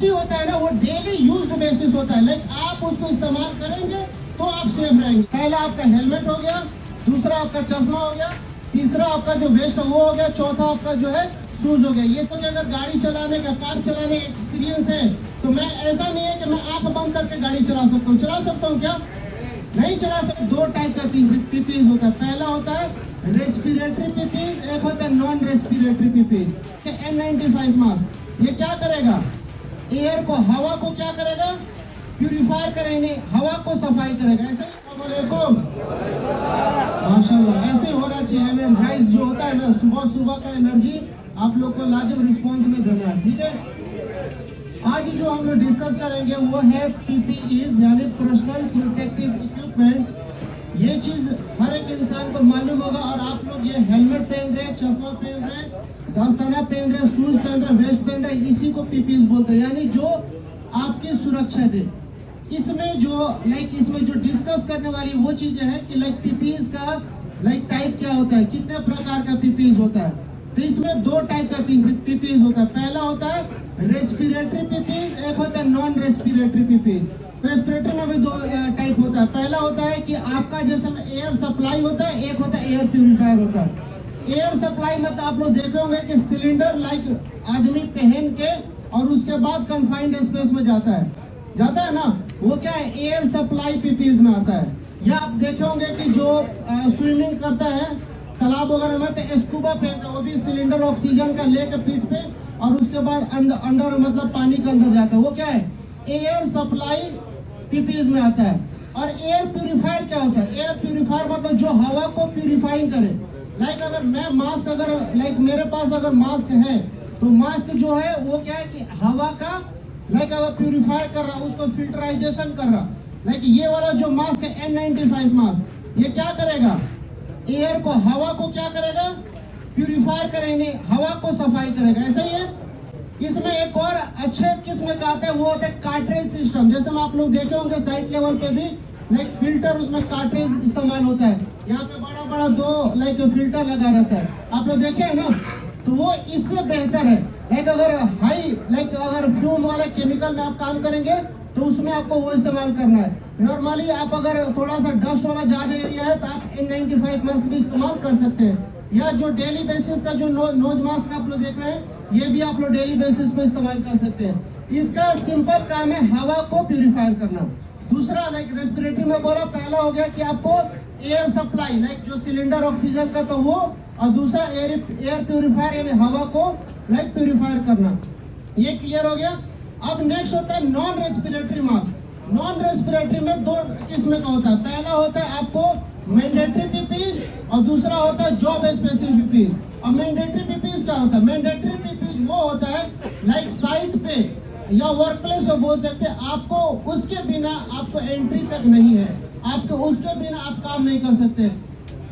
Safety होता है ना वो डेली यूज्ड बेसिस होता है। लाइक आप उसको इस्तेमाल करेंगे तो आप सेफ रहेंगे। पहला आपका हेलमेट हो गया, दूसरा आपका चश्मा हो गया, तीसरा आपका जो वेस्ट वो हो गया, चौथा आपका जो है शूज हो गया। ये तो कि अगर गाड़ी चलाने का, कार चलाने का एक्सपीरियंस है तो मैं, ऐसा नहीं है कि मैं आंख बंद करके गाड़ी चला सकता हूँ। चला सकता हूँ क्या? नहीं चला सकता। दो टाइप का पीपीज होता है। पहला होता है रेस्पिरेटरी पीपीज, एक होता है non respiratory PPs. N95 mask ये क्या करेगा? एयर को, हवा को क्या करेगा? प्यूरिफाई करेंगे, हवा को सफाई करेगा। ऐसे माशाल्लाह ऐसे ही होना चाहिए। एनर्जाइज जो होता है ना, सुबह सुबह का एनर्जी आप लोग को लाजवाब रिस्पॉन्स में देना है। ठीक है, आज जो हम लोग डिस्कस करेंगे वो है पीपीईज यानी पर्सनल प्रोटेक्टिव इक्विपमेंट। ये चीज हर एक इंसान को मालूम होगा। और आप लोग ये हेलमेट पहन रहे हैं, चश्मा पहन रहे हैं, दस्ताना पहन रहे हैं, शूज पहन रहे हैं, वेस्ट पहन रहे हैं, इसी को पीपीईज बोलते हैं, यानी जो आपकी सुरक्षा दे। इसमें जो डिस्कस करने वाली वो चीजें हैं कि लाइक पीपीईज का टाइप क्या होता है, कितने प्रकार का पीपीईज होता है। तो इसमें दो टाइप का पीपीईज होता है। पहला होता है रेस्पिरेटरी पीपीईज, एक होता है नॉन रेस्पिरेटरी पीपीईज। रेस्पिरेटरी में भी दो टाइप होता है। पहला होता है कि आपका जैसे एयर सप्लाई होता है, एक होता है एयर प्यूरिफायर होता है। एयर सप्लाई मतलब आप लोग देखे होंगे कि सिलेंडर आदमी पहन के और उसके बाद कंफाइंड स्पेस में जाता है ना, वो क्या है? एयर सप्लाई पीपीईज में आता है। या आप देखे होंगे कि जो स्विमिंग करता है तालाब वगैरह में तो स्कूबा पहनता है, वो भी सिलेंडर ऑक्सीजन का लेकर पीठ पे और उसके बाद अंदर मतलब पानी के अंदर जाता है। वो क्या है? एयर सप्लाई पीपीईज में आता है। और एयर प्यूरिफायर क्या होता है? एयर प्यूरिफायर मतलब जो हवा को प्यूरिफाइंग करे। अगर मैं मास्क, अगर मेरे पास अगर मास्क है तो मास्क जो है वो क्या है कि हवा का अगर प्यूरिफाई कर रहा, उसको फिल्टराइजेशन कर रहा। ये वाला जो मास्क है N95 मास्क, ये क्या करेगा? एयर को, हवा को क्या करेगा? प्यूरिफाई करेंगे, हवा को सफाई करेगा। ऐसा ही है। इसमें एक और अच्छे किस्म का आता है, वो होता है कार्ट्रिज सिस्टम। जैसे आप लोग देखे होंगे साइट लेवल पे भी फिल्टर, उसमें कार्ट्रिज इस्तेमाल होता है। यहाँ पे बड़ा बड़ा दो फिल्टर लगा रहता है, आप लोग देखे है ना। तो वो इससे बेहतर है। अगर हाई अगर फ्यूम वाला केमिकल में आप काम करेंगे तो उसमें आपको वो इस्तेमाल करना है। नॉर्मली आप अगर थोड़ा सा डस्ट वाला ज्यादा एरिया है तो आप N95 मास्क भी इस्तेमाल कर सकते हैं। या जो डेली बेसिस का जो नोज मास्क आप लोग देख रहे हैं, ये भी आप लोग डेली बेसिस पे इस्तेमाल कर सकते हैं। इसका सिंपल काम है हवा को प्यूरिफाई करना। दूसरा रेस्पिरेटरी में बोला, पहला हो गया कि आपको एयर सप्लाई जो सिलेंडर ऑक्सीजन का तो वो, और दूसरा एयर प्यूरिफायर यानी हवा को प्यूरिफायर करना। ये क्लियर हो गया। अब नेक्स्ट होता है non respiratory mask. Non respiratory में दो किस्म का होता है। पहला होता है आपको मैंडेटरी पीपीईज और दूसरा होता है जॉब स्पेसिफिक पीपीईज। और मैंडेटरी पीपीईज क्या होता है? मैंडेटरी पीपीईज वो होता है साइट पे या वर्क प्लेस पे बोल सकते हैं, आपको उसके बिना आपको एंट्री तक नहीं है, आपको उसके बिना आप काम नहीं कर सकते।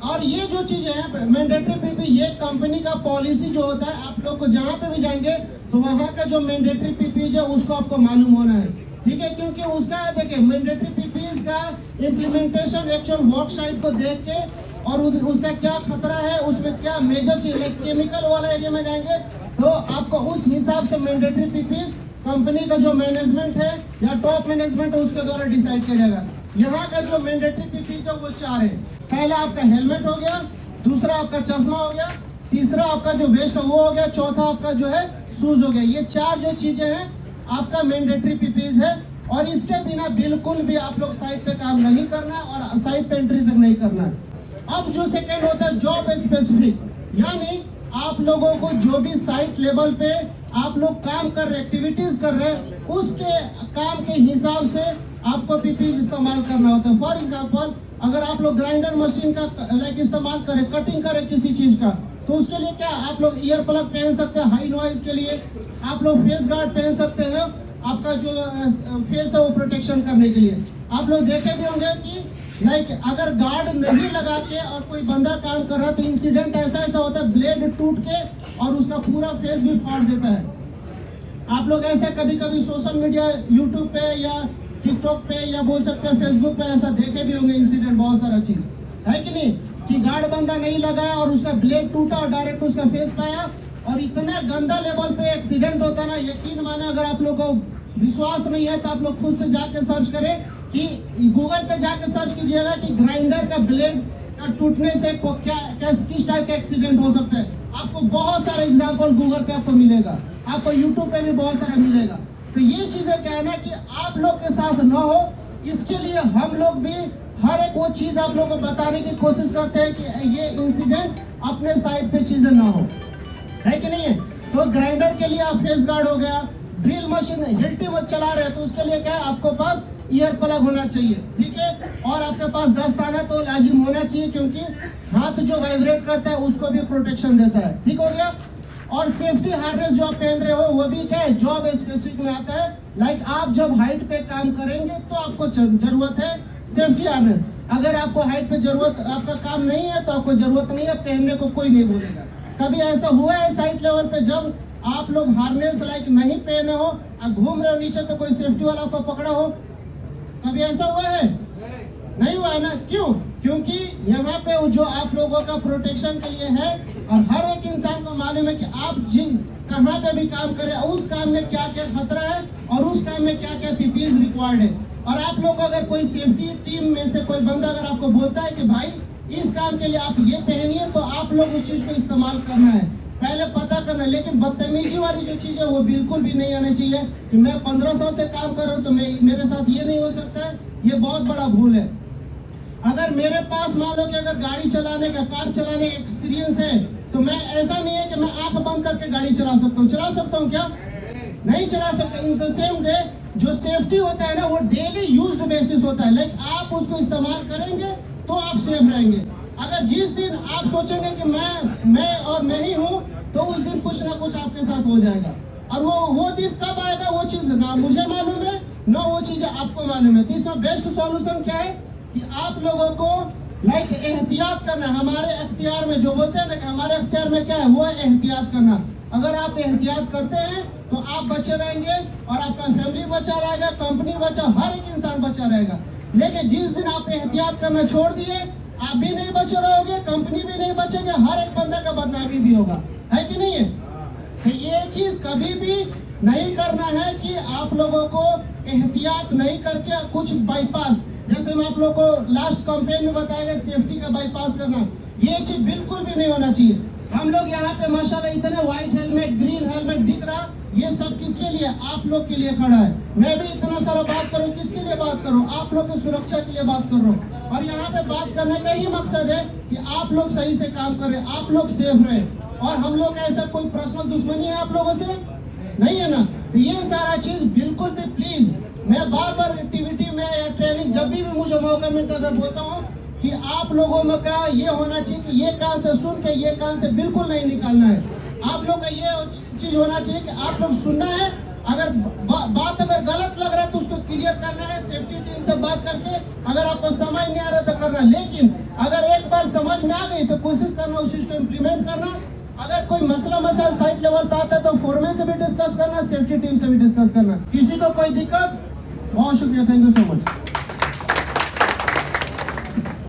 और ये जो चीजें हैं मैंडेटरी पीपीई, ये कंपनी का पॉलिसी जो होता है, आप लोग को जहाँ पे भी जाएंगे तो वहाँ का जो मैंडेटरी पीपीई है उसको आपको मालूम होना है। ठीक है, क्योंकि उसका देखिए मैंडेटरी पीपीई का इम्प्लीमेंटेशन एक्चुअल वर्क साइट को देख के और उसका क्या खतरा है, उसमें क्या मेजर चीज केमिकल वाला एरिया में जाएंगे तो आपको उस हिसाब से मैंडेटरी पीपीई कंपनी का जो मैनेजमेंट है या टॉप मैनेजमेंट है उसके द्वारा डिसाइड किया जाएगा। यहाँ का जो मैंडेटरी पीपीई है वो 4 है। पहला आपका हेलमेट हो गया, दूसरा आपका चश्मा हो गया, तीसरा आपका जो वेस्ट है वो हो गया, चौथा आपका जो है शूज हो गया। ये 4 जो चीजें हैं आपका मैंडेटरी पीपीईज है। और इसके बिना बिल्कुल भी आप लोग साइट पे काम नहीं करना और साइट पे एंट्री तक नहीं करना है। अब जो सेकंड होता है जॉब स्पेसिफिक, यानी आप लोगों को जो भी साइट लेवल पे आप लोग काम कर रहे, एक्टिविटीज कर रहे हैं, उसके काम के हिसाब से आपको पीपीई इस्तेमाल करना होता है। फॉर एग्जांपल अगर आप लोग ग्राइंडर मशीन का इस्तेमाल करें, कटिंग करें किसी चीज का, तो उसके लिए क्या आप लोग ईयर प्लग पहन सकते हैं। हाई नॉइज के लिए आप लोग फेस गार्ड पहन सकते हैं, आपका जो फेस है वो प्रोटेक्शन करने के लिए। आप लोग देखे भी होंगे कि अगर गार्ड नहीं लगा के और कोई बंदा काम कर रहा है तो इंसिडेंट ऐसा होता है, ब्लेड टूट के और उसका पूरा फेस भी फाड़ देता है। आप लोग ऐसे कभी कभी सोशल मीडिया यूट्यूब पे या टिकटॉक पे या बोल सकते हैं फेसबुक पे ऐसा देखे भी होंगे इंसिडेंट, बहुत सारा चीज है कि नहीं, कि गार्ड बंदा नहीं लगाया और उसका ब्लेड टूटा और डायरेक्ट उसका फेस पाया। और इतना गंदा लेवल पे एक्सीडेंट होता है ना, यकीन माने अगर आप लोग को विश्वास नहीं है तो आप लोग खुद से जाके सर्च करें कि गूगल पे जाके सर्च कीजिएगा कि ग्राइंडर का ब्लेड का टूटने से किस टाइप का एक्सीडेंट हो सकता है। आपको बहुत सारे एग्जाम्पल गूगल पे आपको मिलेगा, आपको यूट्यूब पे भी बहुत सारा मिलेगा। तो ये चीजें क्या है ना कि आप लोग के साथ न हो, इसके लिए हम लोग भी हर एक वो चीज आप लोगों को बताने की कोशिश करते हैं कि ये इंसिडेंट अपने साइड पे चीजें ना हो, है कि नहीं है। तो ग्राइंडर के लिए आप फेस गार्ड हो गया, ड्रिल मशीन हिल्टी मत चला रहे तो उसके लिए क्या है, आपको पास ईयर प्लग होना चाहिए, ठीक है। और आपके पास दस्ताना तो लाजिम होना चाहिए, क्योंकि हाथ जो वाइब्रेट करता है उसको भी प्रोटेक्शन देता है, ठीक हो गया। और सेफ्टी हार्नेस जो आप पहन रहे हो वो भी क्या है, जॉब स्पेसिफिक में आता है। लाइक आप जब हाइट पे काम करेंगे तो आपको जरूरत है सेफ्टी हार्नेस। अगर आपको हाइट पे जरूरत, आपका काम नहीं है तो आपको जरूरत नहीं है, पहनने को कोई नहीं बोलेगा। कभी ऐसा हुआ है साइट लेवल पे जब आप लोग हार्नेस लाइक नहीं पहने हो, आप घूम रहे हो नीचे तो कोई सेफ्टी वाला आपको पकड़ा हो, कभी ऐसा हुआ है? नहीं हुआ है ना। क्यों? क्योंकि यहाँ पे जो आप लोगों का प्रोटेक्शन के लिए है, और हर एक इंसान को मालूम है कि आप जिन कहाँ पे भी काम करें उस काम में क्या क्या खतरा है और उस काम में क्या क्या पीपीई रिक्वायर्ड है। और आप लोग को अगर कोई सेफ्टी टीम में से कोई बंदा अगर आपको बोलता है कि भाई इस काम के लिए आप ये पहनिए, तो आप लोग उस चीज को इस्तेमाल करना है, पहले पता करना। लेकिन बदतमीजी वाली जो चीज है वो बिल्कुल भी नहीं आनी चाहिए कि मैं 15 साल से काम कर रहा हूँ तो मेरे साथ ये नहीं हो सकता है, ये बहुत बड़ा भूल है। अगर मेरे पास मान लो कि अगर गाड़ी चलाने का, कार चलाने का एक्सपीरियंस है, तो मैं ऐसा नहीं है कि मैं आंख बंद करके गाड़ी चला सकता हूँ। चला सकता हूँ क्या? नहीं चला सकता। इन द सेम डे जो सेफ्टी होता है ना वो डेली यूज्ड बेसिस होता है। लाइक आप उसको इस्तेमाल करेंगे तो आप सेफ रहेंगे। अगर जिस दिन आप सोचेंगे कि मैं और मैं ही हूँ, तो उस दिन कुछ ना कुछ आपके साथ हो जाएगा। और वो दिन कब आएगा वो चीज ना मुझे मालूम है ना वो चीज आपको मालूम है। तो इसमें बेस्ट सॉल्यूशन क्या है कि आप लोगों को लाइक एहतियात करना। हमारे अख्तियार में जो बोलते हैं ना कि हमारे अख्तियार में क्या है, वो है एहतियात करना। अगर आप एहतियात करते हैं तो आप बचे रहेंगे और आपका फैमिली बचा रहेगा, कंपनी बचा, हर एक इंसान बचा रहेगा। लेकिन जिस दिन आप एहतियात करना छोड़ दिए, आप भी नहीं बचे रहोगे, कंपनी भी नहीं बचेंगे, हर एक बंदा का बदनामी भी होगा, है कि नहीं है। तो ये चीज कभी भी नहीं करना है कि आप लोगों को एहतियात नहीं करके कुछ बाईपास, जैसे मैं आप लोगों को लास्ट कैंपेन में बताया सेफ्टी का बाईपास करना, ये चीज बिल्कुल भी नहीं होना चाहिए। हम लोग यहाँ पे माशाल्लाह इतने व्हाइट हेलमेट, ग्रीन हेलमेट दिख रहा, ये सब किसके लिए? आप लोग के लिए खड़ा है। मैं भी इतना सारा बात करूँ, किसके लिए बात करूँ? आप लोग की सुरक्षा के लिए बात कर रहा हूँ। और यहाँ पे बात करने का ही मकसद है कि आप लोग सही से काम करें, आप लोग सेफ रहे। और हम लोग ऐसा कोई पर्सनल दुश्मनी है आप लोगों से नहीं है ना। तो ये सारा चीज बिल्कुल भी प्लीज, मैं बार बार एक्टिविटी में या ट्रेनिंग जब भी मुझे मौका मिलता है मैं बोलता हूँ कि आप लोगों में का ये होना चाहिए कि ये कान से सुन के ये कान से बिल्कुल नहीं निकालना है। आप लोग का ये चीज होना चाहिए कि आप लोग सुनना है, अगर बात अगर गलत लग रहा है तो उसको क्लियर करना है, सेफ्टी टीम से बात करके। अगर आपको समझ नहीं आ रहा तो करना, लेकिन अगर एक बार समझ में आ गई तो कोशिश करना उस चीज को इम्प्लीमेंट करना। अगर कोई मसला साइट लेवल पे आता है तो फोरमैन से भी डिस्कस करना, सेफ्टी टीम से भी डिस्कस करना। किसी को कोई दिक्कत? बहुत शुक्रिया, थैंक यू सो मच।